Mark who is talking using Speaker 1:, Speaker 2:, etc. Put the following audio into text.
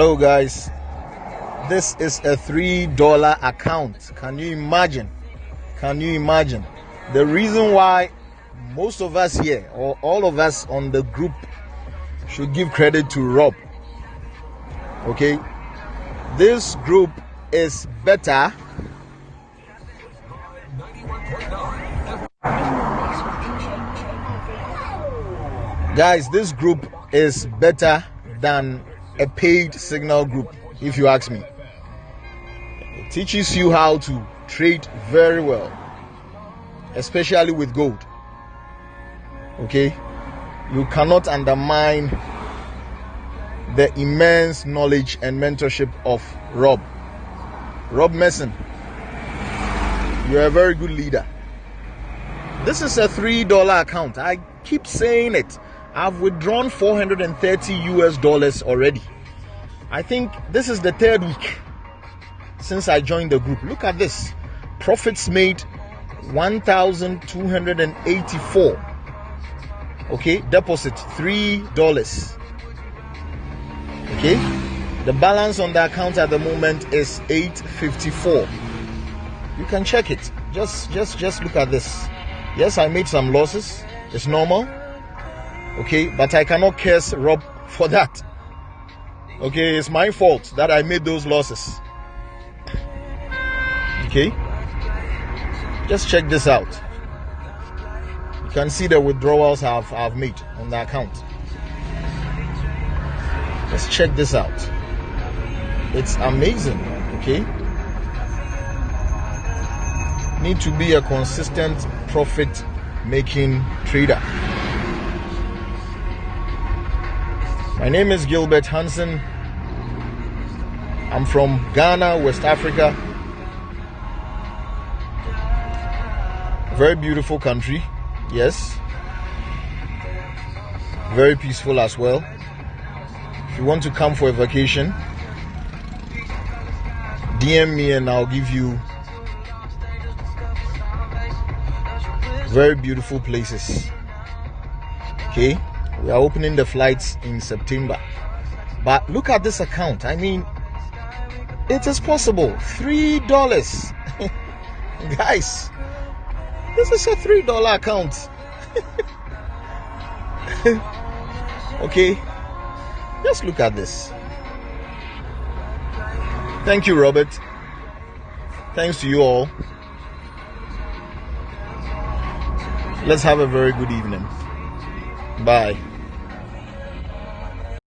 Speaker 1: Hello guys, this is a $3 account. Can you imagine? The reason why most of us here, or all of us on the group, should give credit to Rob. Okay, this group is better guys. This group is better than a paid signal group, if you ask me. It teaches you how to trade very well, especially with gold. Okay, you cannot undermine the immense knowledge and mentorship of Rob Mason. You're a very good leader. This is a $3 account. I keep saying it. I've withdrawn $430 already. I think this is the third week since I joined the group. Look at this. Profits made 1,284. Okay, deposit $3. Okay, the balance on the account at the moment is $854. You can check it. Just look at this. Yes, I made some losses. It's normal. Okay, but I cannot curse Rob for that. Okay, it's my fault that I made those losses. Okay, just check this out. You can see the withdrawals I've made on the account. Just check this out. It's amazing. Okay, need to be a consistent profit making trader. My name is Gilbert Hansen. I'm from Ghana, West Africa. Very beautiful country. Yes. Very peaceful as well. If you want to come for a vacation, DM me and I'll give you very beautiful places. Okay, we are opening the flights in September. But look at this account. I mean, it is possible. $3. Guys, this is a $3 account. Okay, just look at this. Thank you, Robert. Thanks to you all. Let's have a very good evening. Bye.